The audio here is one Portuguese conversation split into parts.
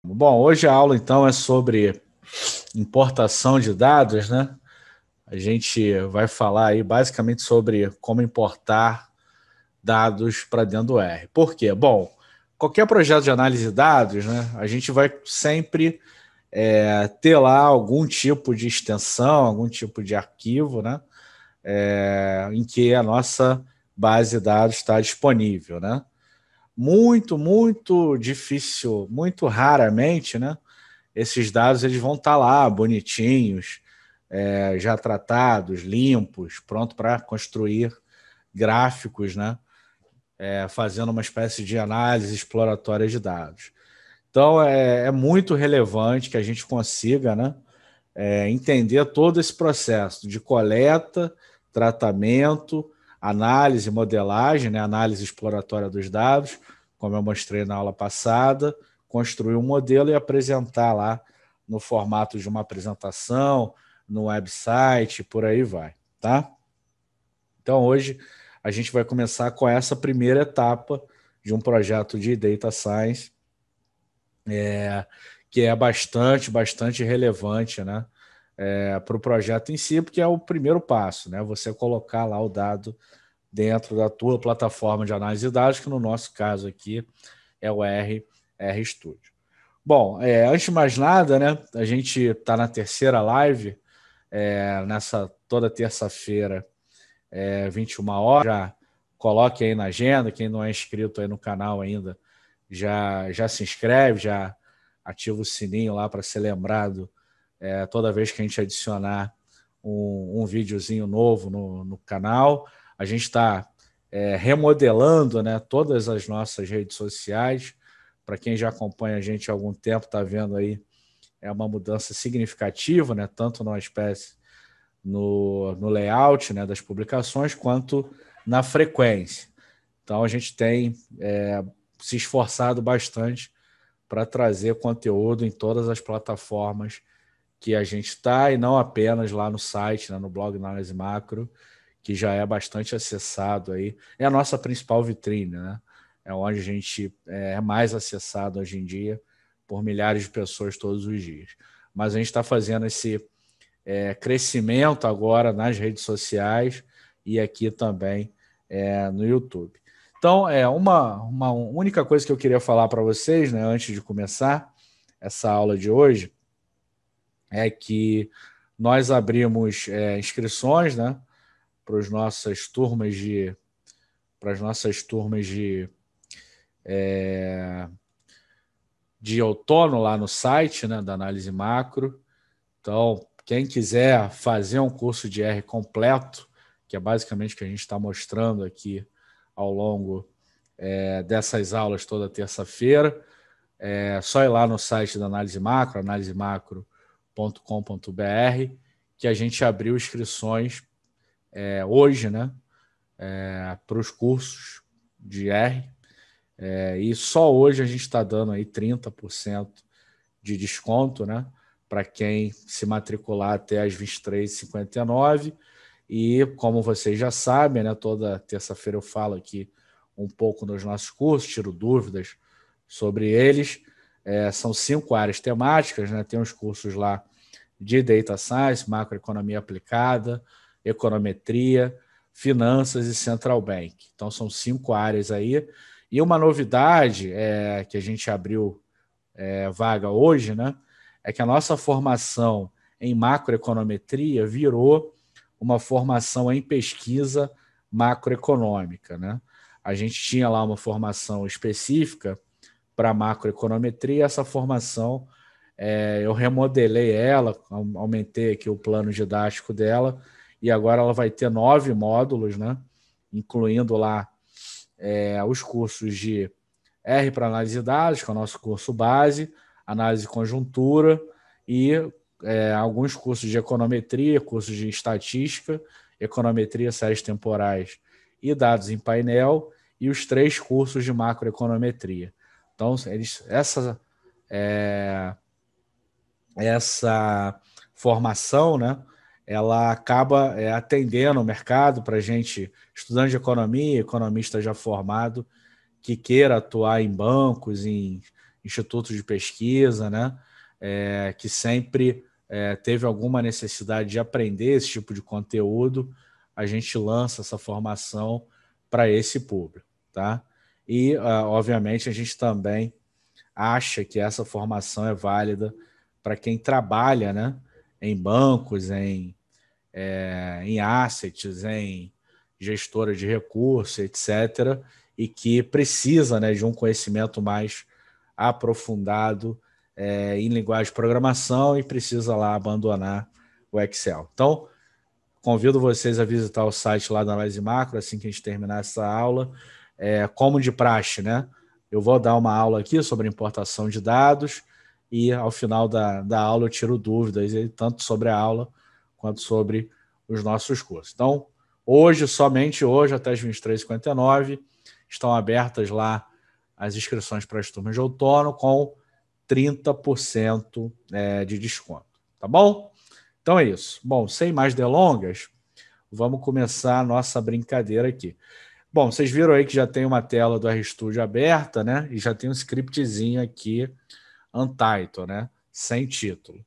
Bom, hoje a aula então é sobre importação de dados, né? A gente vai falar aí basicamente sobre como importar dados para dentro do R. Por quê? Bom, qualquer projeto de análise de dados, né? A gente vai sempre ter lá algum tipo de extensão, algum tipo de arquivo, né? Em que a nossa base de dados está disponível, né? Muito difícil, muito raramente, né? Esses dados eles vão estar lá bonitinhos, já tratados, limpos, pronto para construir gráficos, né? Fazendo uma espécie de análise exploratória de dados. Então é muito relevante que a gente consiga, né, entender todo esse processo de coleta, tratamento, análise, modelagem, né, análise exploratória dos dados, como eu mostrei na aula passada, construir um modelo e apresentar lá no formato de uma apresentação, no website, por aí vai, tá? Então hoje a gente vai começar com essa primeira etapa de um projeto de Data Science, que é bastante relevante, né? Para o projeto em si, porque é o primeiro passo, né? Você colocar lá o dado dentro da tua plataforma de análise de dados, que no nosso caso aqui é o RStudio. Bom, antes de mais nada, né? A gente está na terceira live, nessa toda terça-feira, 21 horas. Já coloque aí na agenda, quem não é inscrito aí no canal ainda, já se inscreve, já ativa o sininho lá para ser lembrado toda vez que a gente adicionar um videozinho novo no canal. A gente está remodelando, né, todas as nossas redes sociais. Para quem já acompanha a gente há algum tempo, está vendo aí uma mudança significativa, né, tanto na espécie no layout, né, das publicações, quanto na frequência. Então a gente tem se esforçado bastante para trazer conteúdo em todas as plataformas que a gente está, e não apenas lá no site, né, no blog Análise Macro, que já é bastante acessado aí. É a nossa principal vitrine, né? É onde a gente é mais acessado hoje em dia por milhares de pessoas todos os dias. Mas a gente está fazendo esse crescimento agora nas redes sociais e aqui também no YouTube. Então, uma única coisa que eu queria falar para vocês, né, antes de começar essa aula de hoje, é que nós abrimos inscrições, né, para as nossas turmas de outono lá no site, né, da Análise Macro. Então, quem quiser fazer um curso de R completo, que é basicamente o que a gente está mostrando aqui ao longo dessas aulas toda terça-feira, é só ir lá no site da Análise Macro, analisemacro.com.br, que a gente abriu inscrições hoje, né, para os cursos de R. E só hoje a gente está dando aí 30% de desconto, né, para quem se matricular até às 23h59. E como vocês já sabem, né, toda terça-feira eu falo aqui um pouco nos nossos cursos, tiro dúvidas sobre eles. São 5 áreas temáticas, né? Tem os cursos lá de Data Science, Macroeconomia Aplicada, Econometria, Finanças e Central Bank. Então são 5 áreas aí. E uma novidade que a gente abriu vaga hoje, né, é que a nossa formação em macroeconometria virou uma formação em pesquisa macroeconômica, né? A gente tinha lá uma formação específica para macroeconometria. Essa formação eu remodelei ela, aumentei aqui o plano didático dela, e agora ela vai ter 9 módulos, né? Incluindo lá os cursos de R para análise de dados, que é o nosso curso base, análise de conjuntura e alguns cursos de econometria, cursos de estatística, econometria, séries temporais e dados em painel, e os 3 cursos de macroeconometria. Então, essa formação, né, ela acaba atendendo o mercado para gente, estudante de economia, economista já formado, que queira atuar em bancos, em institutos de pesquisa, né? Que sempre teve alguma necessidade de aprender esse tipo de conteúdo, a gente lança essa formação para esse público, tá? E, obviamente, a gente também acha que essa formação é válida para quem trabalha, né, em bancos, em assets, em gestora de recursos, etc., e que precisa, né, de um conhecimento mais aprofundado em linguagem de programação e precisa lá abandonar o Excel. Então, convido vocês a visitar o site lá da Análise Macro assim que a gente terminar essa aula. Como de praxe, né? Eu vou dar uma aula aqui sobre importação de dados e ao final da aula eu tiro dúvidas, tanto sobre a aula quanto sobre os nossos cursos. Então, somente hoje, até as 23h59, estão abertas lá as inscrições para as turmas de outono com 30% de desconto. Tá bom? Então é isso. Bom, sem mais delongas, vamos começar a nossa brincadeira aqui. Bom, vocês viram aí que já tem uma tela do RStudio aberta, né? E já tem um scriptzinho aqui, untitled, né? Sem título.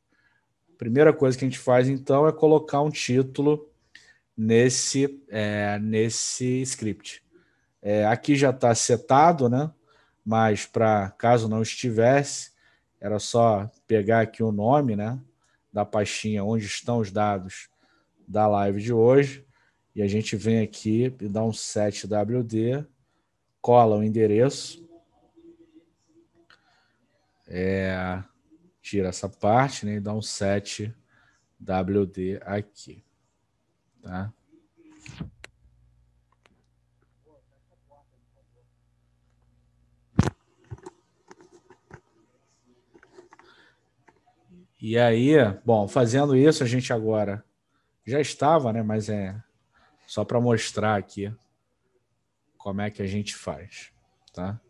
Primeira coisa que a gente faz, então, é colocar um título nesse script. Aqui já está setado, né? Mas para caso não estivesse, era só pegar aqui o nome, né? Da pastinha onde estão os dados da live de hoje. E a gente vem aqui e dá um set WD, cola o endereço, tira essa parte, né, e dá um set WD aqui, tá? E aí, bom, fazendo isso, a gente agora já estava, né, mas só para mostrar aqui como é que a gente faz, tá?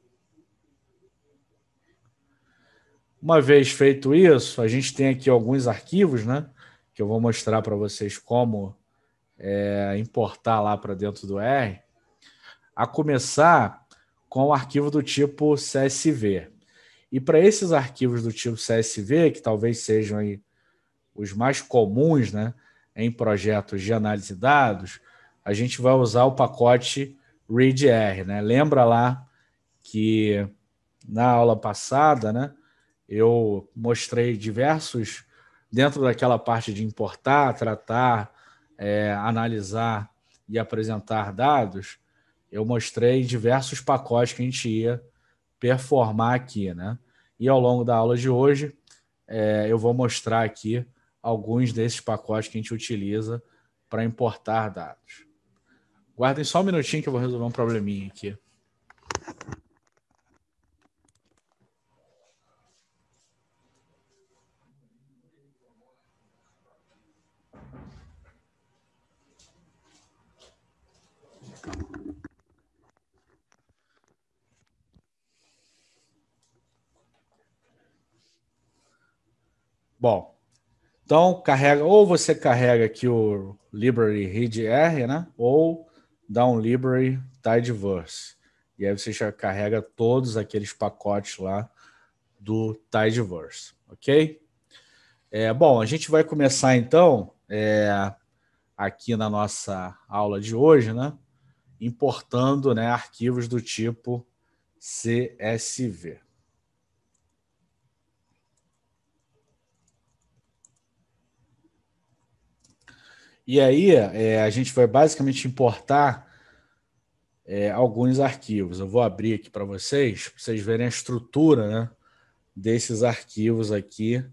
Uma vez feito isso, a gente tem aqui alguns arquivos, né, que eu vou mostrar para vocês como importar lá para dentro do R, a começar com o arquivo do tipo CSV. E para esses arquivos do tipo CSV, que talvez sejam aí os mais comuns, né, em projetos de análise de dados, a gente vai usar o pacote readr, né? Lembra lá que na aula passada, né, eu mostrei diversos, dentro daquela parte de importar, tratar, analisar e apresentar dados, eu mostrei diversos pacotes que a gente ia performar aqui, né? E ao longo da aula de hoje, eu vou mostrar aqui alguns desses pacotes que a gente utiliza para importar dados. Guardem só um minutinho que eu vou resolver um probleminha aqui. Bom, então ou você carrega aqui o library readr, né? Ou dá um library tidyverse. E aí você já carrega todos aqueles pacotes lá do tidyverse, ok? Bom, a gente vai começar então aqui na nossa aula de hoje, né? Importando, né, arquivos do tipo CSV. E aí a gente vai basicamente importar alguns arquivos. Eu vou abrir aqui para vocês verem a estrutura, né, desses arquivos aqui.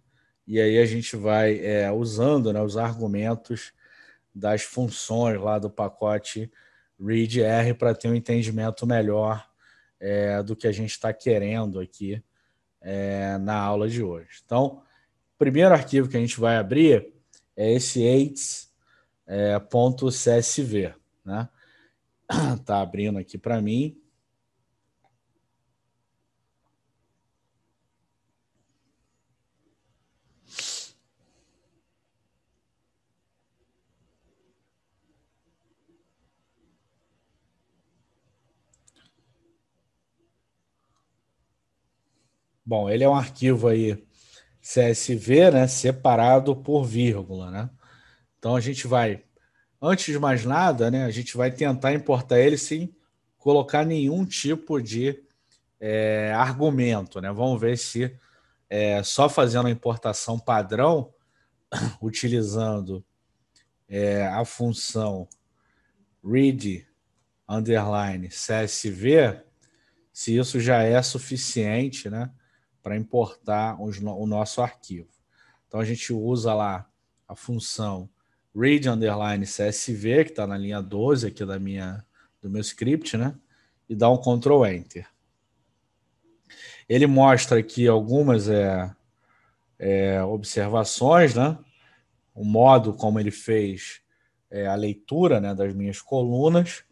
E aí a gente vai usando, né, os argumentos das funções lá do pacote readr para ter um entendimento melhor do que a gente está querendo aqui na aula de hoje. Então, o primeiro arquivo que a gente vai abrir é esse aids.csv, né? Tá abrindo aqui para mim. Bom, ele é um arquivo aí CSV, né, separado por vírgula, né? Então a gente vai, antes de mais nada, né, a gente vai tentar importar ele sem colocar nenhum tipo de argumento, né? Vamos ver se só fazendo a importação padrão, utilizando a função read underline CSV, se isso já é suficiente, né, para importar o nosso arquivo. Então a gente usa lá a função read underline CSV, que está na linha 12 aqui do meu script, né, e dá um Ctrl Enter. Ele mostra aqui algumas observações, né, o modo como ele fez a leitura, né, das minhas colunas,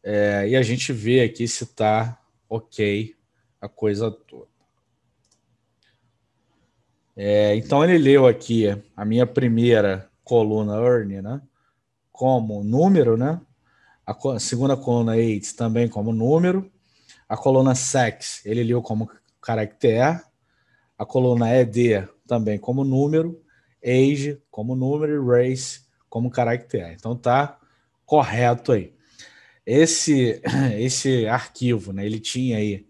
e a gente vê aqui se está ok a coisa toda. Então ele leu aqui a minha primeira coluna earn, né, como número, né? A segunda coluna AIDS também como número. A coluna sex ele leu como caractere. A coluna ED também como número. Age como número e race como caractere. Então tá correto aí. Esse arquivo, né, ele tinha aí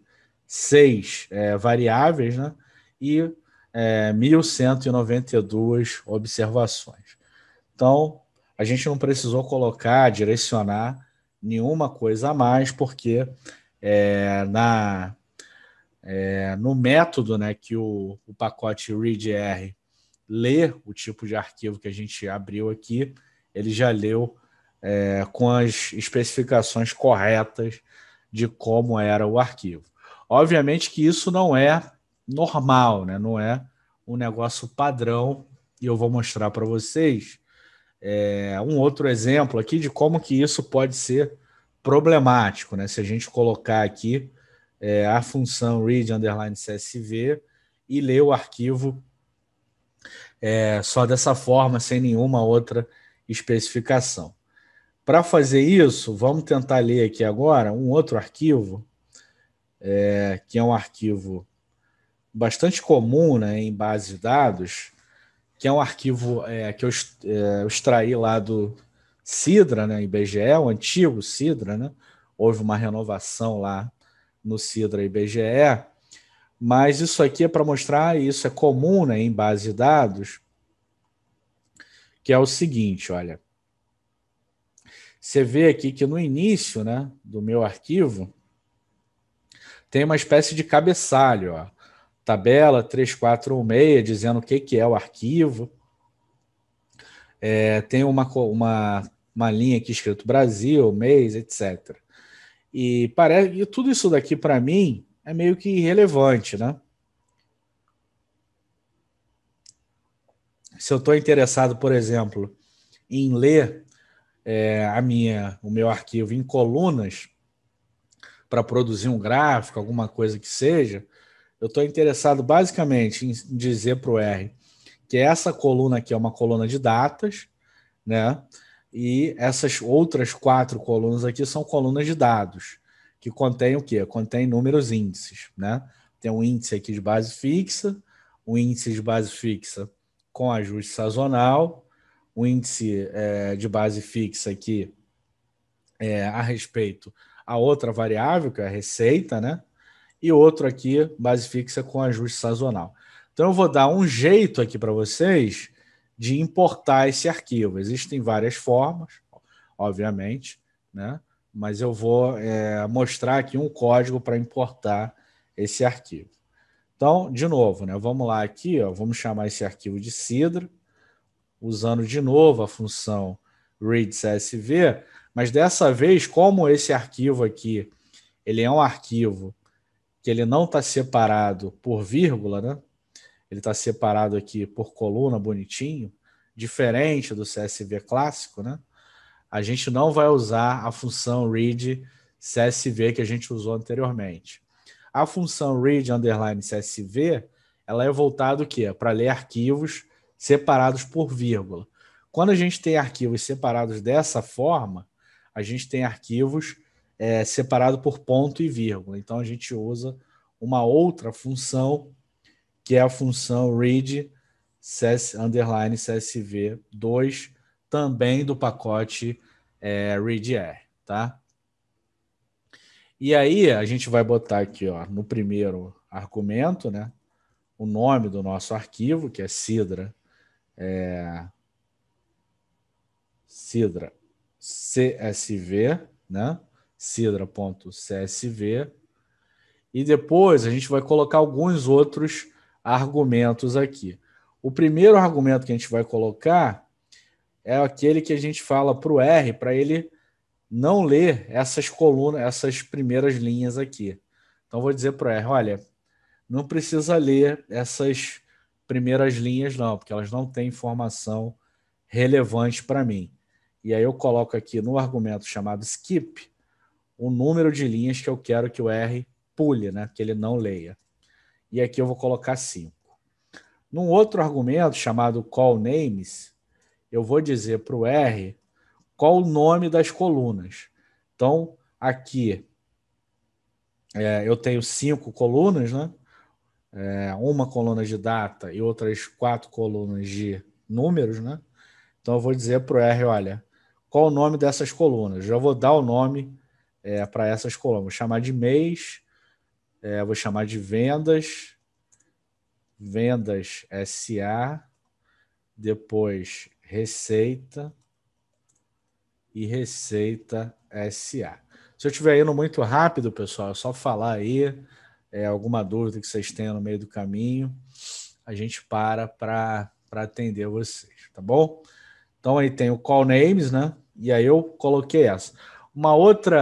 6 variáveis, né, e 1.192 observações. Então, a gente não precisou colocar, direcionar nenhuma coisa a mais, porque no método, né, que o pacote readr lê o tipo de arquivo que a gente abriu aqui, ele já leu com as especificações corretas de como era o arquivo. Obviamente que isso não é normal, né? Não é um negócio padrão, e eu vou mostrar para vocês um outro exemplo aqui de como que isso pode ser problemático, né? Se a gente colocar aqui a função read underline CSV e ler o arquivo só dessa forma, sem nenhuma outra especificação. Para fazer isso, vamos tentar ler aqui agora um outro arquivo, que é um arquivo bastante comum, né, em base de dados, que é um arquivo que eu extraí lá do Sidra, né, IBGE, o antigo Sidra, né? Houve uma renovação lá no Sidra IBGE, mas isso aqui é para mostrar, e isso é comum, né, em base de dados, que é o seguinte, olha. Você vê aqui que no início, né, do meu arquivo tem uma espécie de cabeçalho, ó. Tabela 3416, dizendo o que é o arquivo. Tem uma linha aqui escrito Brasil, mês, etc. E tudo isso daqui, para mim, é meio que irrelevante, né? Se eu estou interessado, por exemplo, em ler o meu arquivo em colunas para produzir um gráfico, alguma coisa que seja, eu estou interessado basicamente em dizer para o R que essa coluna aqui é uma coluna de datas, né? E essas outras 4 colunas aqui são colunas de dados, que contém o quê? Contém números índices, né? Tem um índice aqui de base fixa, um índice de base fixa com ajuste sazonal, um índice de base fixa aqui a respeito a outra variável, que é a receita, né? E outro aqui, base fixa com ajuste sazonal. Então eu vou dar um jeito aqui para vocês de importar esse arquivo. Existem várias formas, obviamente, né? Mas eu vou mostrar aqui um código para importar esse arquivo. Então, de novo, né? Vamos lá aqui, ó, vamos chamar esse arquivo de Sidra, usando de novo a função readCSV, mas dessa vez, como esse arquivo aqui, ele é um arquivo que ele não está separado por vírgula, né? Ele está separado aqui por coluna, bonitinho, diferente do CSV clássico, né? A gente não vai usar a função read CSV que a gente usou anteriormente. A função read underline CSV, ela é voltada o quê? Para ler arquivos separados por vírgula. Quando a gente tem arquivos separados dessa forma, a gente tem arquivos separados por ponto e vírgula. Então a gente usa uma outra função, que é a função read _csv2, também do pacote readr, tá? E aí a gente vai botar aqui, ó, no primeiro argumento, né, o nome do nosso arquivo, que é Sidra CSV, né? Sidra.csv. E depois a gente vai colocar alguns outros argumentos aqui. O primeiro argumento que a gente vai colocar é aquele que a gente fala para o R, para ele não ler essas colunas, essas primeiras linhas aqui. Então, vou dizer para o R, olha, não precisa ler essas primeiras linhas não, porque elas não têm informação relevante para mim. E aí eu coloco aqui no argumento chamado skip o número de linhas que eu quero que o R pule, né, que ele não leia. E aqui eu vou colocar 5. Num outro argumento chamado call names, eu vou dizer para o R qual o nome das colunas. Então, aqui eu tenho 5 colunas, né? Uma coluna de data e outras 4 colunas de números, né? Então, eu vou dizer para o R, olha, qual o nome dessas colunas? Já vou dar o nome para essas colunas. Vou chamar de mês, vou chamar de vendas SA, depois receita e receita SA. Se eu estiver indo muito rápido, pessoal, é só falar aí, alguma dúvida que vocês tenham no meio do caminho, a gente para atender vocês, tá bom? Então aí tem o call names, né? E aí eu coloquei essa. Um outro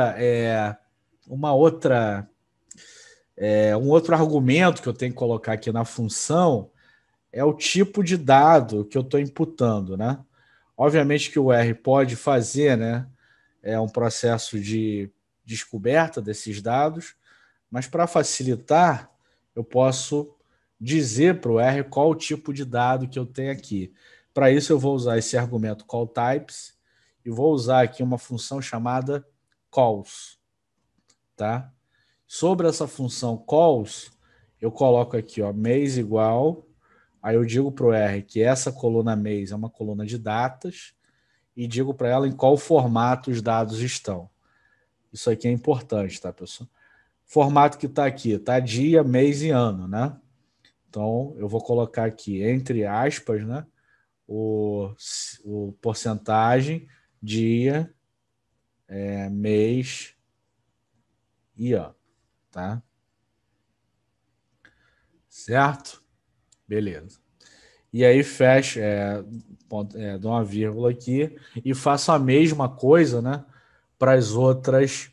argumento que eu tenho que colocar aqui na função é o tipo de dado que eu estou imputando, né? Obviamente que o R pode fazer, né? Um processo de descoberta desses dados, mas para facilitar, eu posso dizer para o R qual o tipo de dado que eu tenho aqui. Para isso, eu vou usar esse argumento callTypes e vou usar aqui uma função chamada calls, tá? Sobre essa função calls, eu coloco aqui, ó, mês igual, aí eu digo para o R que essa coluna mês é uma coluna de datas e digo para ela em qual formato os dados estão. Isso aqui é importante, tá, pessoal? Formato que está aqui, tá dia, mês e ano, né? Então, eu vou colocar aqui, entre aspas, né, o porcentagem, dia, mês e ano, tá? Certo? Beleza. E aí fecho, dou uma vírgula aqui e faço a mesma coisa, né, para as outras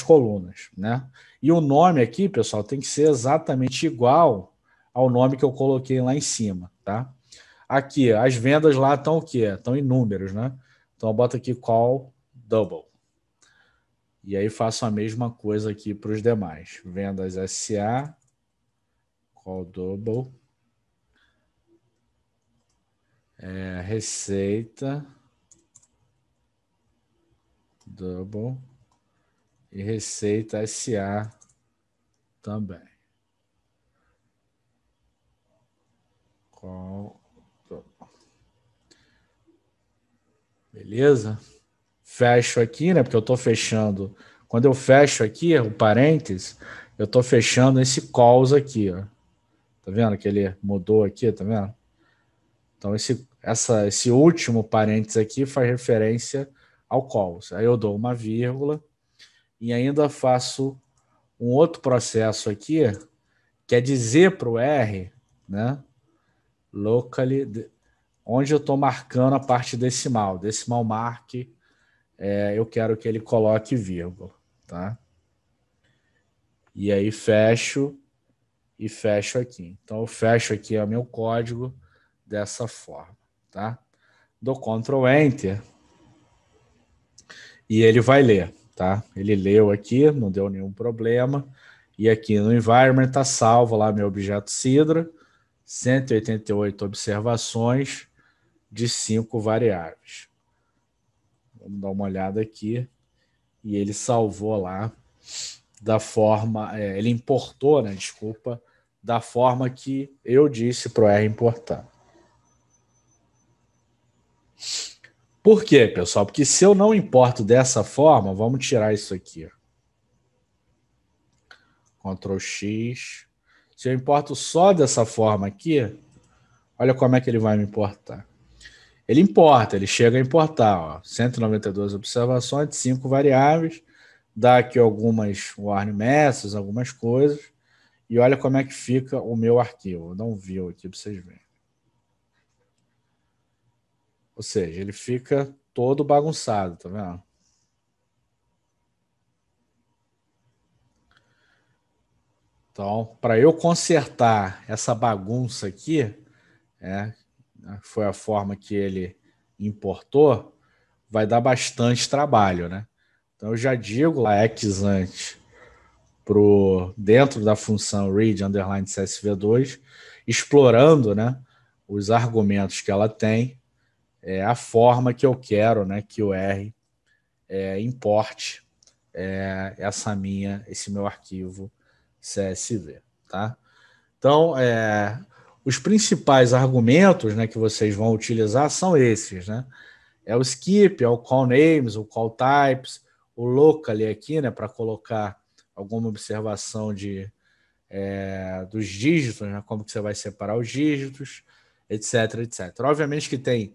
colunas, né? E o nome aqui, pessoal, tem que ser exatamente igual ao nome que eu coloquei lá em cima, tá? Aqui, as vendas lá estão o quê? Estão em números, né? Então eu boto aqui call double. E aí faço a mesma coisa aqui para os demais. Vendas SA, call double, receita double e receita SA também. Call double. Beleza? Fecho aqui, né? Porque eu estou fechando. Quando eu fecho aqui, o parênteses, eu estou fechando esse calls aqui, ó. Tá vendo que ele mudou aqui, tá vendo? Então, esse último parênteses aqui faz referência ao calls. Aí eu dou uma vírgula e ainda faço um outro processo aqui, que é dizer para o R, né? Locally, onde eu estou marcando a parte decimal. Decimal mark, eu quero que ele coloque vírgula, tá? E aí fecho e fecho aqui. Então eu fecho aqui o meu código dessa forma, tá? Dou Ctrl Enter e ele vai ler, tá? Ele leu aqui, não deu nenhum problema. E aqui no environment está salvo lá meu objeto Sidra, 188 observações de 5 variáveis. Vamos dar uma olhada aqui. e ele salvou lá da forma, ele importou, né, desculpa, da forma que eu disse para o R importar. Por quê, pessoal? Porque se eu não importo dessa forma, vamos tirar isso aqui. Ctrl X. Se eu importo só dessa forma aqui, olha como é que ele vai me importar. Ele importa, ele chega a importar, ó, 192 observações, 5 variáveis, dá aqui algumas warning messages, algumas coisas, e olha como é que fica o meu arquivo. Vou dar um view aqui para vocês verem. Ou seja, ele fica todo bagunçado, tá vendo? Então, para eu consertar essa bagunça aqui, foi a forma que ele importou, vai dar bastante trabalho, né? Então eu já digo lá exante dentro da função read underline CSV2, explorando, né, os argumentos que ela tem, a forma que eu quero, né, que o R importe esse meu arquivo CSV, tá? Então, os principais argumentos, né, que vocês vão utilizar são esses, né? É o skip, é o call names, o call types, o locally aqui, né, para colocar alguma observação dos dígitos, né, como que você vai separar os dígitos, etc, etc. Obviamente que tem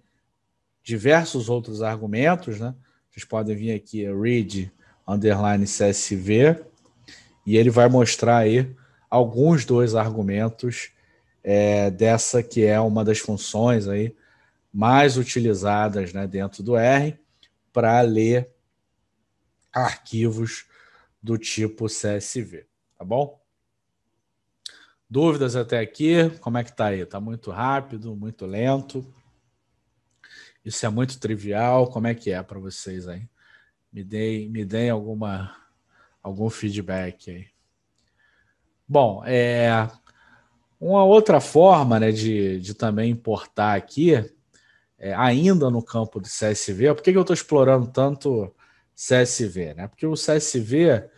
diversos outros argumentos, né? Vocês podem vir aqui, read underline CSV, e ele vai mostrar aí alguns dos argumentos dessa que é uma das funções aí mais utilizadas, né, dentro do R para ler arquivos do tipo CSV, tá bom? Dúvidas até aqui? Como é que tá aí? Tá muito rápido, muito lento? Isso é muito trivial? Como é que é para vocês aí? Me deem algum feedback aí. Bom, uma outra forma, né, de também importar aqui, ainda no campo do CSV, por que eu estou explorando tanto CSV? Né? Porque o CSV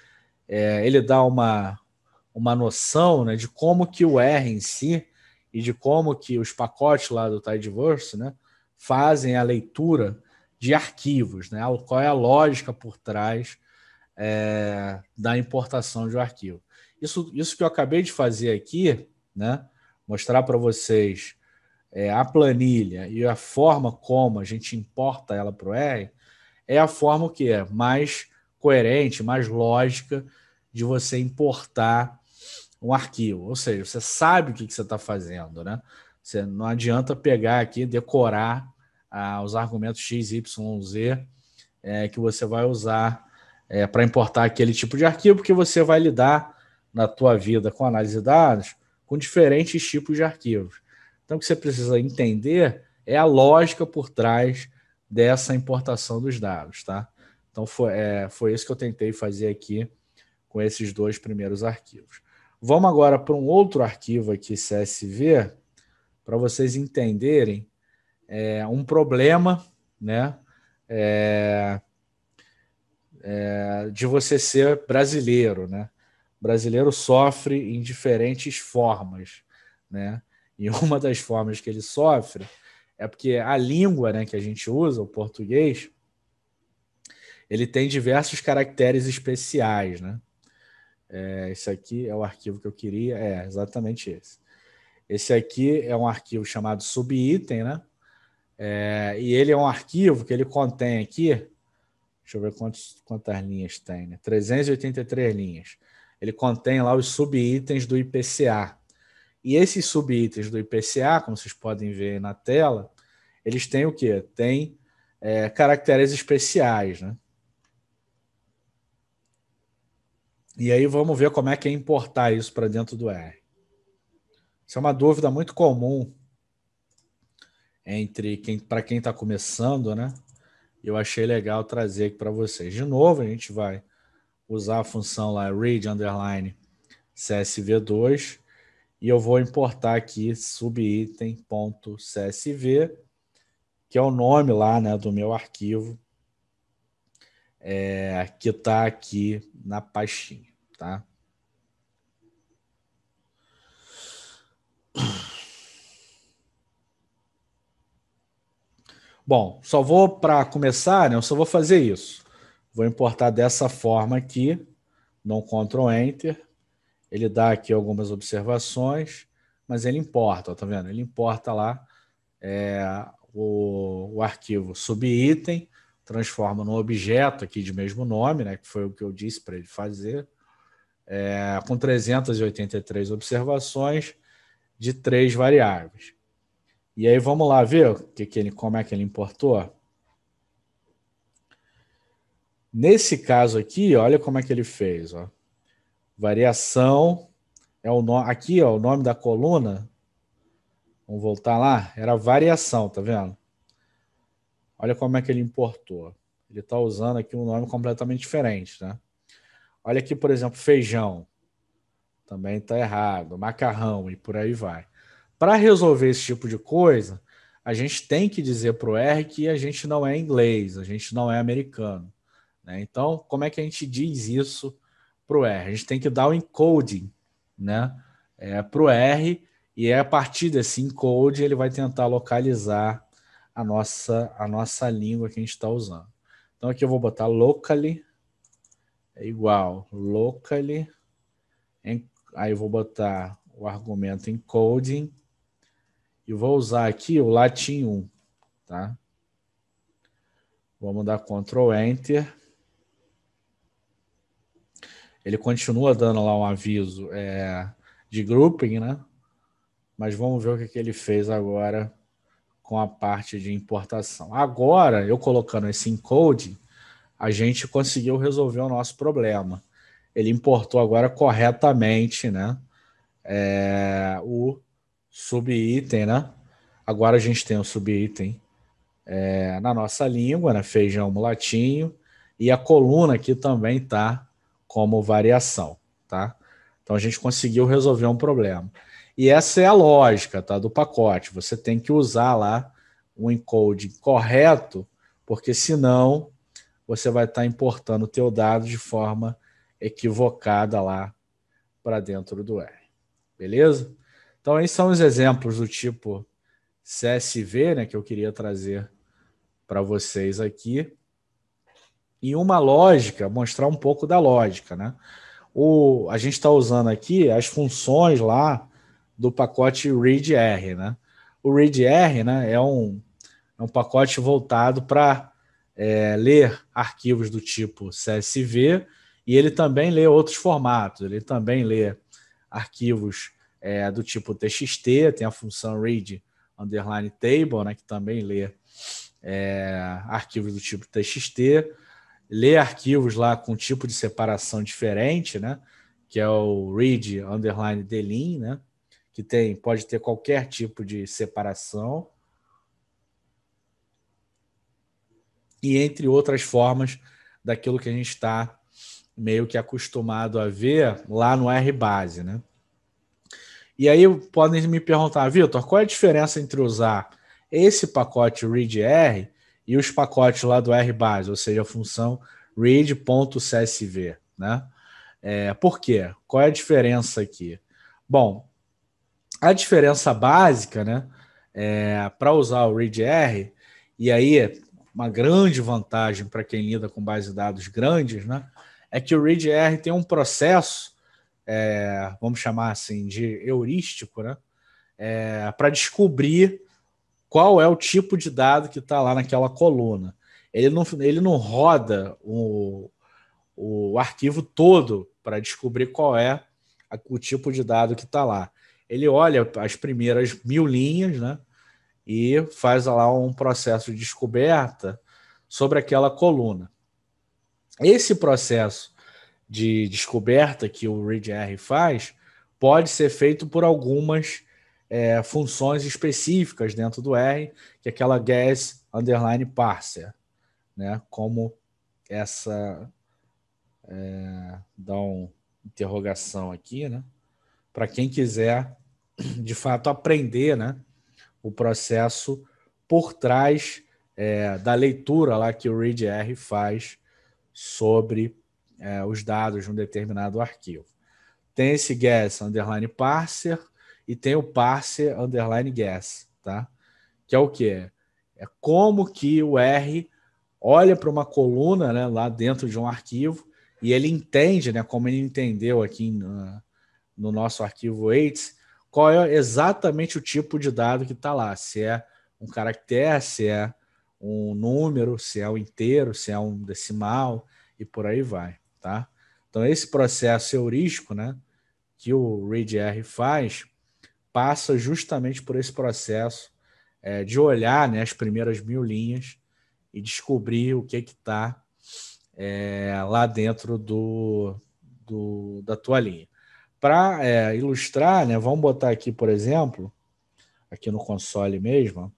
ele dá uma noção, né, de como que o R em si e de como que os pacotes lá do Tidyverse, né, fazem a leitura de arquivos, né? Qual é a lógica por trás da importação de um arquivo. Isso que eu acabei de fazer aqui, né, mostrar para vocês a planilha e a forma como a gente importa ela para o R, é a forma que é mais coerente, mais lógica de você importar um arquivo. Ou seja, você sabe o que você está fazendo, né? Você não adianta pegar aqui, decorar os argumentos X, Y, Z que você vai usar para importar aquele tipo de arquivo, porque você vai lidar na tua vida com análise de dados com diferentes tipos de arquivos. Então, o que você precisa entender é a lógica por trás dessa importação dos dados, tá? Então, foi isso que eu tentei fazer aqui com esses dois primeiros arquivos. Vamos agora para um outro arquivo aqui, CSV, para vocês entenderem um problema, né? De você ser brasileiro, né? O brasileiro sofre em diferentes formas, né? E uma das formas que ele sofre é porque a língua, né, que a gente usa, o português, ele tem diversos caracteres especiais, né? Esse aqui é o arquivo que eu queria, exatamente esse. Esse aqui é um arquivo chamado subitem, né? E ele é um arquivo que ele contém aqui, deixa eu ver quantas linhas tem, né? 383 linhas. Ele contém lá os subitens do IPCA. E esses subitens do IPCA, como vocês podem ver aí na tela, eles têm o quê? Tem caracteres especiais, né? E aí vamos ver como é que é importar isso para dentro do R. Isso é uma dúvida muito comum para quem está começando, né? Eu achei legal trazer aqui para vocês. De novo, a gente vai usar a função lá read underline CSV2 e eu vou importar aqui subitem.csv, que é o nome lá, né, do meu arquivo que está aqui na pastinha, tá? Bom, só vou, para começar, né, eu só vou fazer isso. Vou importar dessa forma aqui, não Ctrl Enter. Ele dá aqui algumas observações, mas ele importa, ó, tá vendo? Ele importa lá o arquivo subitem, transforma num objeto aqui de mesmo nome, né, que foi o que eu disse para ele fazer, com 383 observações de 3 variáveis. E aí vamos lá ver como é que ele importou. Nesse caso aqui, olha como é que ele fez. Ó. Variação, aqui ó, o nome da coluna, vamos voltar lá, era variação, tá vendo? Olha como é que ele importou. Ele está usando aqui um nome completamente diferente, né? Olha aqui, por exemplo, feijão. Também está errado. Macarrão e por aí vai. Para resolver esse tipo de coisa, a gente tem que dizer para o R que a gente não é inglês, a gente não é americano. Né? Então, como é que a gente diz isso para o R? A gente tem que dar o encoding, né? Para o R, e a partir desse encode ele vai tentar localizar a nossa língua que a gente está usando. Então aqui eu vou botar locally, é igual locally, aí eu vou botar o argumento encoding, e vou usar aqui o latim 1, tá? Vamos dar Ctrl Enter. Ele continua dando lá um aviso de grouping, né? Mas vamos ver o que ele fez agora com a parte de importação. Agora, eu colocando esse encoding, a gente conseguiu resolver o nosso problema. Ele importou agora corretamente, né? O subitem, né? Agora a gente tem o subitem na nossa língua, né? Feijão mulatinho, e a coluna aqui também está como variação, tá? Então a gente conseguiu resolver um problema. E essa é a lógica, tá, do pacote. Você tem que usar lá o encode correto, porque senão você vai estar importando o teu dado de forma equivocada lá para dentro do R. Beleza? Então, esses são os exemplos do tipo CSV, né, que eu queria trazer para vocês aqui. E uma lógica, mostrar um pouco da lógica, né? A gente está usando aqui as funções lá do pacote readr, né? O readr, né, é um pacote voltado para ler arquivos do tipo CSV, e ele também lê outros formatos. Ele também lê arquivos do tipo TXT, tem a função read underline table, né, que também lê arquivos do tipo TXT, lê arquivos lá com tipo de separação diferente, né, que é o read underline delin, né, que pode ter qualquer tipo de separação, e entre outras formas daquilo que a gente está meio que acostumado a ver lá no RBase, né? E aí podem me perguntar, Vitor, qual é a diferença entre usar esse pacote readr e os pacotes lá do RBase, ou seja, a função read.csv, né? Por quê? Qual é a diferença aqui? Bom, a diferença básica, né, para usar o readr, e aí uma grande vantagem para quem lida com bases de dados grandes, né, é que o readr tem um processo, vamos chamar assim, de heurístico, né, para descobrir qual é o tipo de dado que está lá naquela coluna. Ele não roda o arquivo todo para descobrir qual é o tipo de dado que está lá. Ele olha as primeiras 1000 linhas, né, e faz lá um processo de descoberta sobre aquela coluna. Esse processo de descoberta que o readr faz pode ser feito por algumas funções específicas dentro do R, que é aquela guess underline parser, né? Como essa dá uma interrogação aqui, né? Para quem quiser de fato aprender, né, o processo por trás da leitura lá que o readr faz sobre os dados de um determinado arquivo. Tem esse guess underline parser e tem o parser underline guess, tá? Que é o quê? É como que o R olha para uma coluna, né, lá dentro de um arquivo e ele entende, né, como ele entendeu aqui no nosso arquivo weights, qual é exatamente o tipo de dado que está lá. Se é um caractere, se é um número, se é um inteiro, se é um decimal e por aí vai, tá? Então esse processo heurístico, né, que o readr faz, passa justamente por esse processo de olhar, né, as primeiras 1000 linhas e descobrir o que está lá dentro da tua linha. Para ilustrar, né, vamos botar aqui, por exemplo, aqui no console mesmo,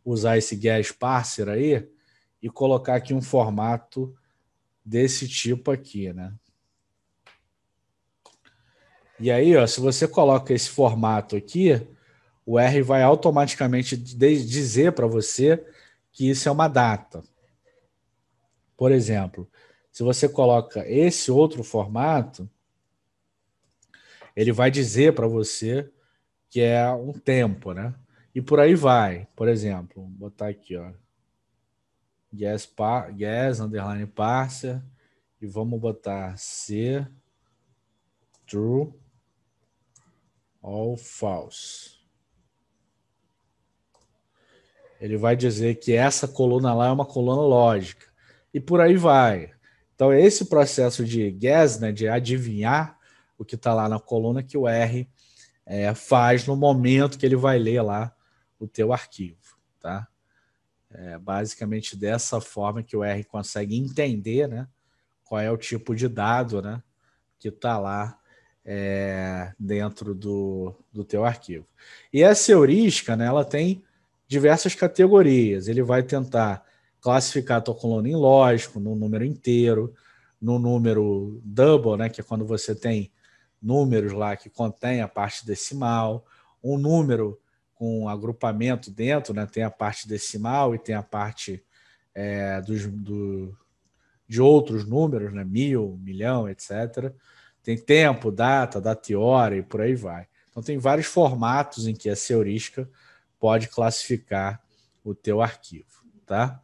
usar esse guess parser aí e colocar aqui um formato desse tipo aqui, né? E aí, ó, se você coloca esse formato aqui, o R vai automaticamente dizer para você que isso é uma data. Por exemplo, se você coloca esse outro formato, ele vai dizer para você que é um tempo, né? E por aí vai. Por exemplo, vou botar aqui, ó, guess underline parser e vamos botar C true ou false. Ele vai dizer que essa coluna lá é uma coluna lógica. E por aí vai. Então, é esse processo de guess, né, de adivinhar o que está lá na coluna, que o R faz no momento que ele vai ler lá o teu arquivo. Tá? Basicamente dessa forma que o R consegue entender, né, qual é o tipo de dado, né, que está lá dentro do teu arquivo. E essa heurística, né, ela tem diversas categorias. Ele vai tentar classificar a tua coluna em lógico, no número inteiro, no número double, né, que é quando você tem números lá que contém a parte decimal, um número com agrupamento dentro, né, tem a parte decimal e tem a parte de outros números, né, 1000, 1.000.000, etc. Tem tempo, data e hora e por aí vai. Então tem vários formatos em que a heurística pode classificar o teu arquivo, tá?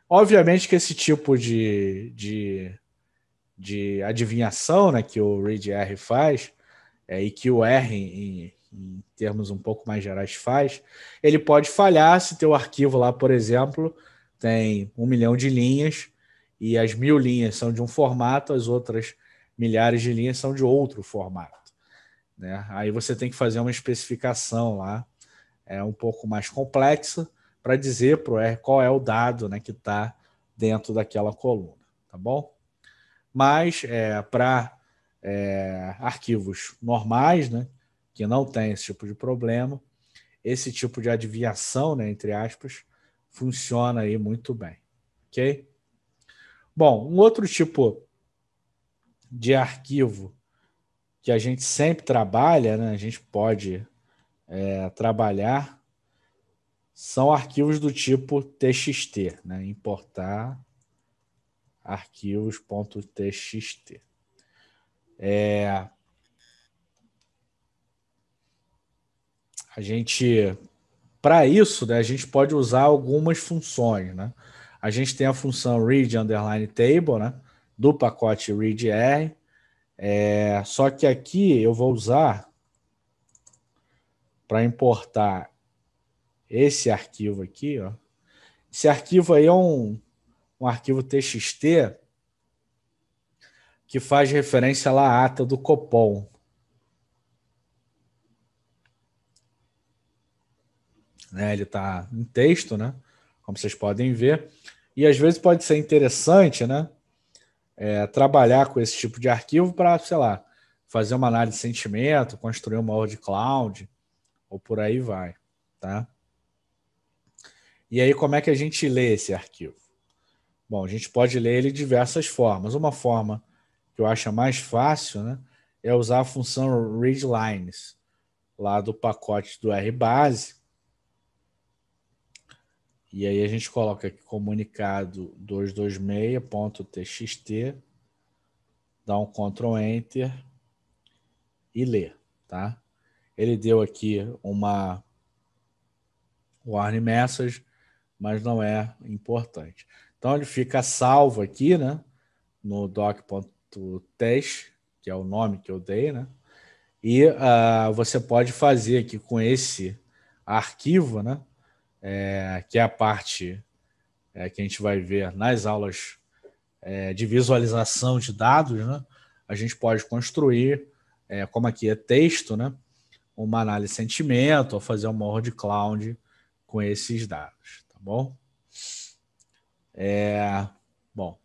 Obviamente que esse tipo de adivinhação, né, que o readr faz e que o R, em termos um pouco mais gerais, faz, ele pode falhar se teu arquivo lá, por exemplo, tem 1 milhão de linhas e as 1000 linhas são de um formato, as outras milhares de linhas são de outro formato, né? Aí você tem que fazer uma especificação lá, um pouco mais complexa, para dizer para o R qual é o dado, né, que está dentro daquela coluna, tá bom? Mas para arquivos normais, né, que não tem esse tipo de problema, esse tipo de adivinhação, né, entre aspas, funciona aí muito bem, ok? Bom, um outro tipo de arquivo que a gente sempre trabalha, né, a gente pode trabalhar, são arquivos do tipo txt, né, importar arquivos.txt. A gente, para isso, né, a gente pode usar algumas funções, né? A gente tem a função read underline table, né, do pacote readr. Só que aqui eu vou usar para importar esse arquivo aqui, ó. Esse arquivo aí é um arquivo txt que faz referência lá à ata do Copom. Né? Ele está em texto, né? Como vocês podem ver. E às vezes pode ser interessante, né? Trabalhar com esse tipo de arquivo para, sei lá, fazer uma análise de sentimento, construir uma word cloud, ou por aí vai, tá? E aí, como é que a gente lê esse arquivo? Bom, a gente pode ler ele de diversas formas. Uma forma que eu acho mais fácil, né, é usar a função readlines, lá do pacote do RBase, E aí a gente coloca aqui comunicado 226.txt, dá um Ctrl Enter e lê, tá? Ele deu aqui uma warning message, mas não é importante. Então ele fica salvo aqui, né, no doc.test, que é o nome que eu dei, né? E você pode fazer aqui com esse arquivo, né, que é a parte que a gente vai ver nas aulas de visualização de dados, né? A gente pode construir, como aqui é texto, né, uma análise de sentimento ou fazer uma word cloud com esses dados, tá bom? Bom,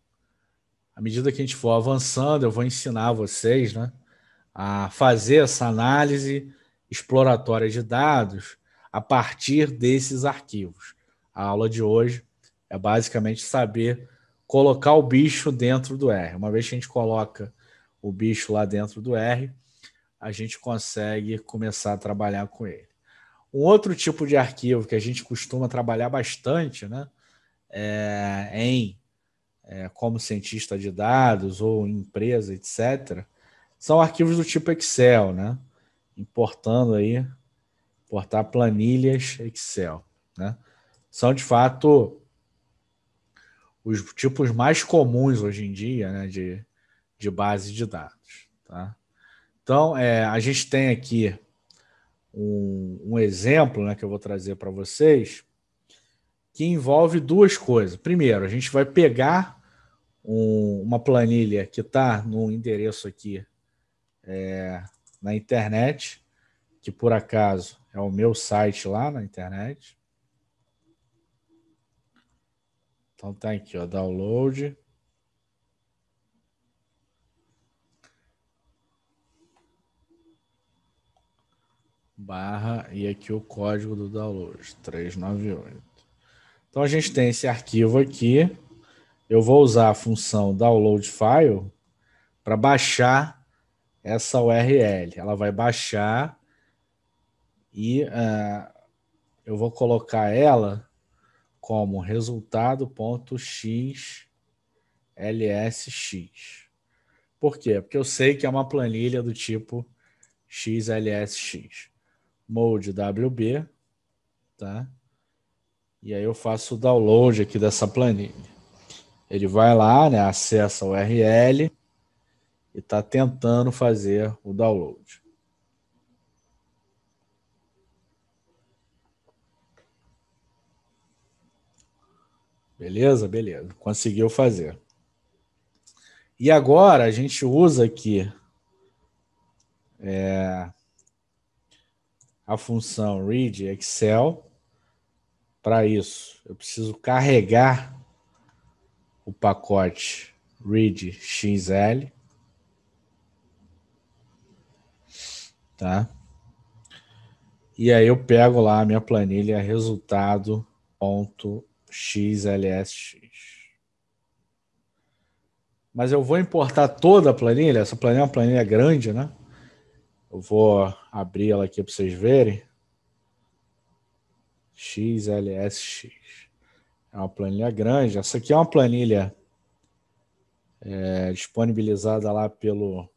à medida que a gente for avançando, eu vou ensinar vocês, né, a fazer essa análise exploratória de dados a partir desses arquivos. A aula de hoje é basicamente saber colocar o bicho dentro do R. Uma vez que a gente coloca o bicho lá dentro do R, a gente consegue começar a trabalhar com ele. Um outro tipo de arquivo que a gente costuma trabalhar bastante, né, como cientista de dados ou empresa, etc., são arquivos do tipo Excel, né? Importar planilhas Excel, né? São, de fato, os tipos mais comuns hoje em dia, né, de base de dados, tá? Então, a gente tem aqui um exemplo, né, que eu vou trazer para vocês, que envolve duas coisas. Primeiro, a gente vai pegar uma planilha que está no endereço aqui na internet, que por acaso é o meu site lá na internet. Então tá aqui, ó, download. Barra, e aqui o código do download, 398. Então a gente tem esse arquivo aqui. Eu vou usar a função download file para baixar essa URL. Ela vai baixar e eu vou colocar ela como resultado.xlsx. Por quê? Porque eu sei que é uma planilha do tipo XLSX. Mode WB, tá? E aí eu faço o download aqui dessa planilha. Ele vai lá, né, acessa a URL e está tentando fazer o download. Beleza? Beleza. Conseguiu fazer. E agora a gente usa aqui a função read Excel. Para isso, eu preciso carregar o pacote readxl, tá? E aí eu pego lá a minha planilha resultado.xlsx. Mas eu vou importar toda a planilha. Essa planilha é uma planilha grande, né? Eu vou abrir ela aqui para vocês verem. XLSX. É uma planilha grande. Essa aqui é uma planilha disponibilizada lá pelo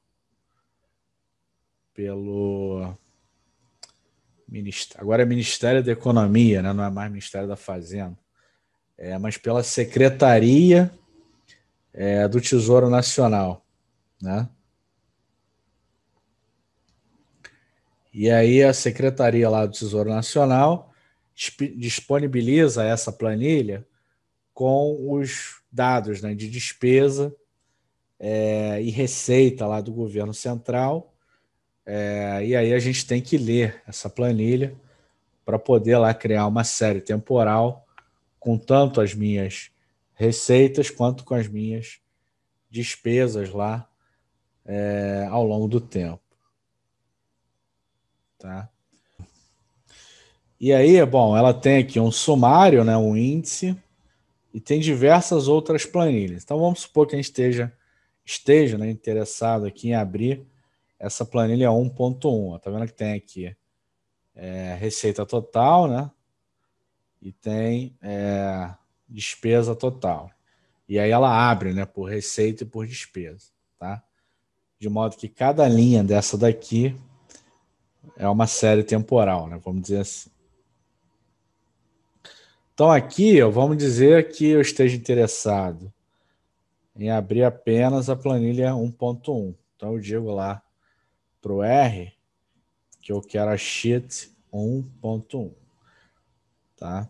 agora é Ministério da Economia, né? Não é mais Ministério da Fazenda. Mas pela Secretaria do Tesouro Nacional, né? E aí a Secretaria lá do Tesouro Nacional disponibiliza essa planilha com os dados, né, de despesa e receita lá do governo central. E aí a gente tem que ler essa planilha para poder lá criar uma série temporal com tanto as minhas receitas quanto com as minhas despesas lá ao longo do tempo. Tá? E aí, bom, ela tem aqui um sumário, né, um índice, e tem diversas outras planilhas. Então vamos supor que a gente esteja, né, interessado aqui em abrir essa planilha 1.1. Tá vendo que tem aqui receita total, né? e tem despesa total. E aí ela abre, né, por receita e por despesa, tá? De modo que cada linha dessa daqui é uma série temporal, né? Vamos dizer assim. Então aqui, vamos dizer que eu esteja interessado em abrir apenas a planilha 1.1. Então eu digo lá para o R que eu quero a sheet 1.1, tá?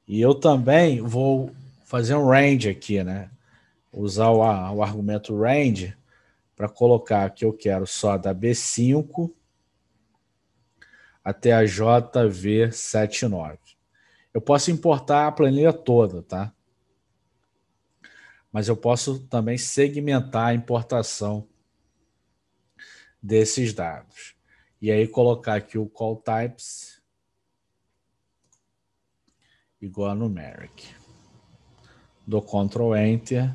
E eu também vou fazer um range aqui, né? Usar o argumento range para colocar que eu quero só da B5 até a JV79. Eu posso importar a planilha toda, tá? Mas eu posso também segmentar a importação desses dados. E aí colocar aqui o call types igual a numeric. Dou Ctrl Enter.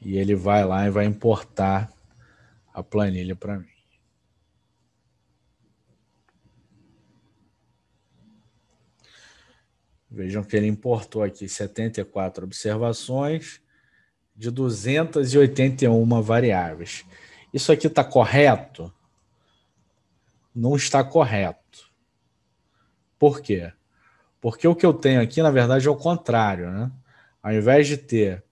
E ele vai lá e vai importar a planilha para mim. Vejam que ele importou aqui 74 observações de 281 variáveis. Isso aqui está correto? Não está correto. Por quê? Porque o que eu tenho aqui, na verdade, é o contrário, né? Ao invés de ter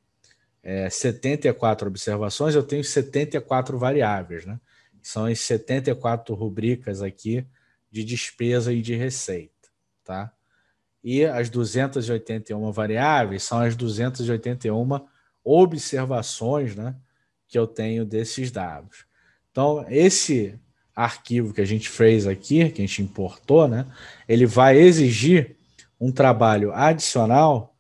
74 observações, eu tenho 74 variáveis, né? São as 74 rubricas aqui de despesa e de receita, tá? E as 281 variáveis são as 281 observações, né, que eu tenho desses dados. Então, esse arquivo que a gente fez aqui, que a gente importou, né, ele vai exigir um trabalho adicional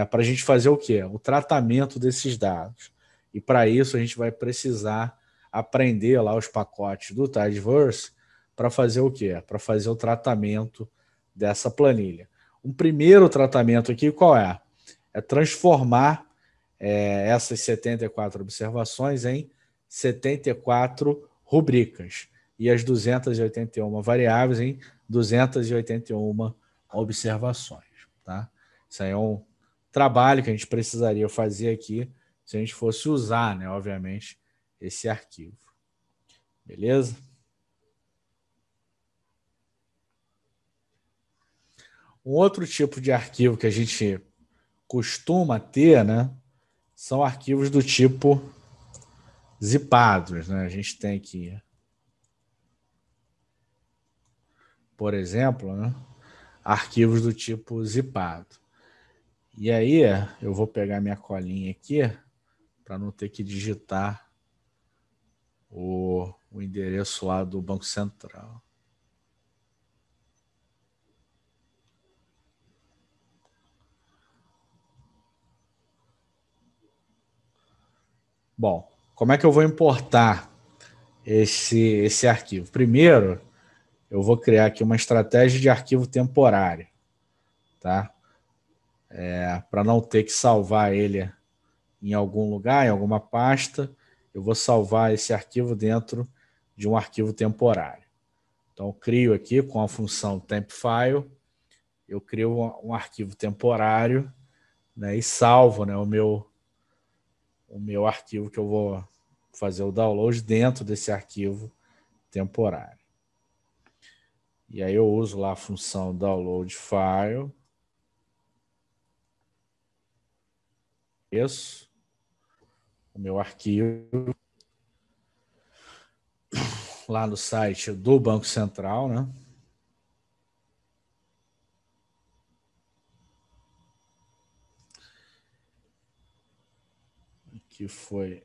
para a gente fazer o quê? O tratamento desses dados. E para isso a gente vai precisar aprender lá os pacotes do Tidyverse para fazer o quê? Para fazer o tratamento dessa planilha. Um primeiro tratamento aqui qual é? É transformar essas 74 observações em 74 rubricas e as 281 variáveis em 281 observações. Tá? Isso aí é um trabalho que a gente precisaria fazer aqui se a gente fosse usar, né, obviamente, esse arquivo. Beleza? Um outro tipo de arquivo que a gente costuma ter, né, são arquivos do tipo zipados, né? A gente tem aqui, por exemplo, né, arquivos do tipo zipado. E aí eu vou pegar minha colinha aqui para não ter que digitar o endereço lá do Banco Central. Bom, como é que eu vou importar esse arquivo? Primeiro, eu vou criar aqui uma estratégia de arquivo temporário, tá? Para não ter que salvar ele em algum lugar, em alguma pasta, eu vou salvar esse arquivo dentro de um arquivo temporário. Então, eu crio aqui com a função tempFile, eu crio um arquivo temporário, né, e salvo, né, o meu arquivo que eu vou fazer o download dentro desse arquivo temporário. E aí eu uso lá a função download file. Isso. O meu arquivo lá no site do Banco Central, né? Que foi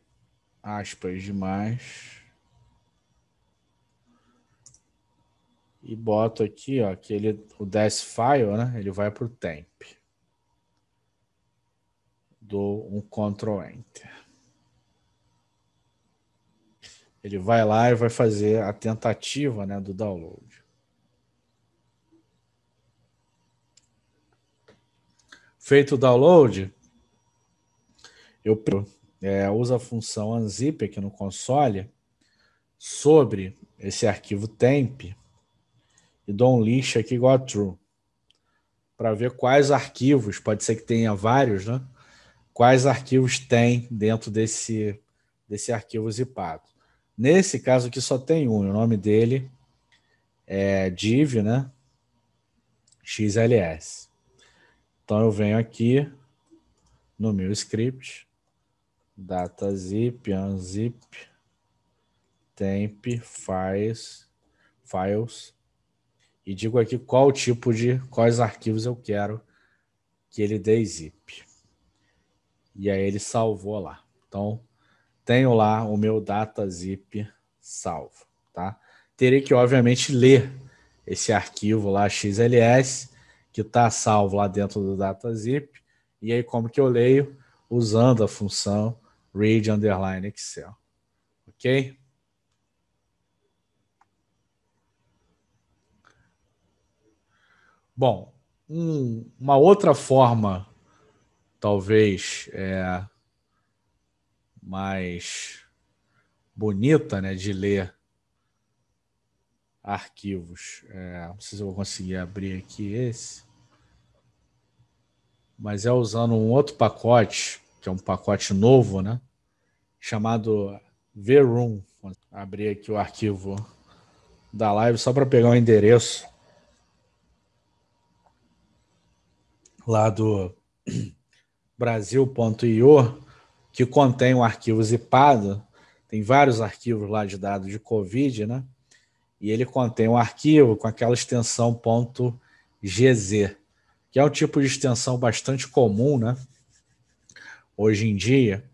aspas demais. E boto aqui, ó, que o des file, né? Ele vai para o temp. Dou um Ctrl Enter. Ele vai lá e vai fazer a tentativa, né, do download. Feito o download, eu uso a função unzip aqui no console sobre esse arquivo temp e dou um list aqui igual a true, para ver quais arquivos, pode ser que tenha vários, né? Quais arquivos tem dentro desse arquivo zipado. Nesse caso aqui só tem um, o nome dele é div, né? XLS. Então eu venho aqui no meu script, datazip, unzip, temp, files, e digo aqui quais arquivos eu quero que ele dê zip. E aí ele salvou lá. Então, tenho lá o meu datazip salvo, tá? Terei que, obviamente, ler esse arquivo lá, XLS, que está salvo lá dentro do datazip. E aí, como que eu leio? Usando a função read_excel. Ok? Bom, uma outra forma, talvez, mais bonita, né, de ler arquivos. Não sei se eu vou conseguir abrir aqui esse. Mas é usando um outro pacote, que é um pacote novo, né? Chamado VRoom. Vou abrir aqui o arquivo da live só para pegar o endereço lá do Brasil.io, que contém um arquivo zipado. Tem vários arquivos lá de dados de Covid, né? E ele contém um arquivo com aquela extensão .gz, que é um tipo de extensão bastante comum, né? Hoje em dia,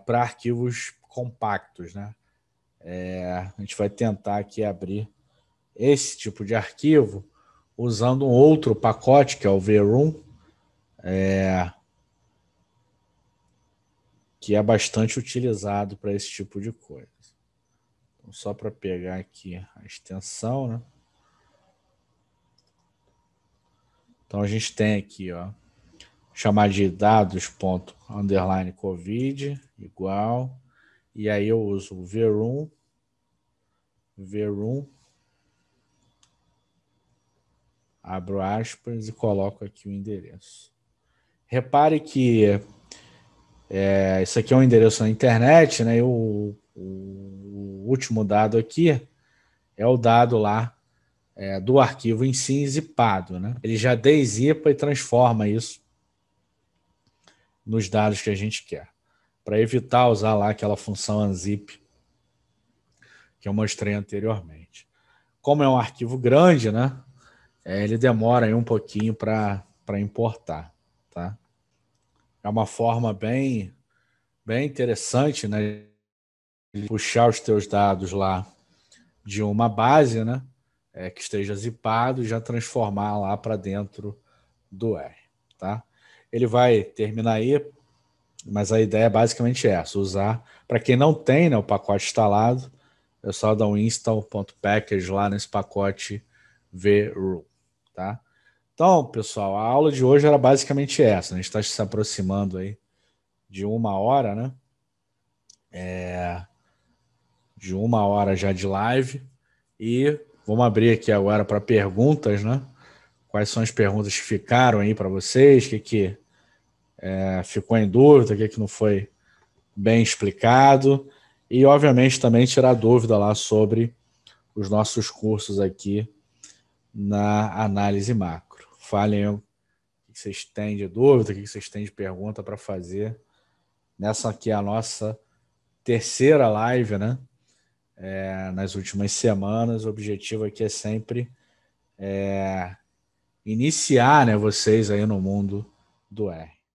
para arquivos compactos, né? A gente vai tentar aqui abrir esse tipo de arquivo usando um outro pacote, que é o VRoom, que é bastante utilizado para esse tipo de coisa. Então, só para pegar aqui a extensão, né? Então a gente tem aqui, ó, chamar de dados._covid igual, e aí eu uso o VRoom, abro aspas e coloco aqui o endereço. Repare que isso aqui é um endereço na internet, né? E o último dado aqui é o dado lá do arquivo em si zipado, né? Ele já dezipa e transforma isso nos dados que a gente quer, para evitar usar lá aquela função unzip que eu mostrei anteriormente. Como é um arquivo grande, né? Ele demora aí um pouquinho para importar, tá? É uma forma bem interessante, né? De puxar os teus dados lá de uma base, né? Que esteja zipado e já transformar lá para dentro do R, tá? Ele vai terminar aí, mas a ideia é basicamente essa, usar, para quem não tem, né, o pacote instalado, é só dar um install.package lá nesse pacote VRoom, tá? Então, pessoal, a aula de hoje era basicamente essa, né? A gente está se aproximando aí de 1 hora, né? De 1 hora já de live, e vamos abrir aqui agora para perguntas, né? Quais são as perguntas que ficaram aí para vocês, o que ficou em dúvida, o que não foi bem explicado, e obviamente também tirar dúvida lá sobre os nossos cursos aqui na análise macro. Falem o que vocês têm de dúvida, o que vocês têm de pergunta para fazer. Nessa aqui é a nossa terceira live, né? Nas últimas semanas, o objetivo aqui é sempre iniciar, né, vocês aí no mundo do R.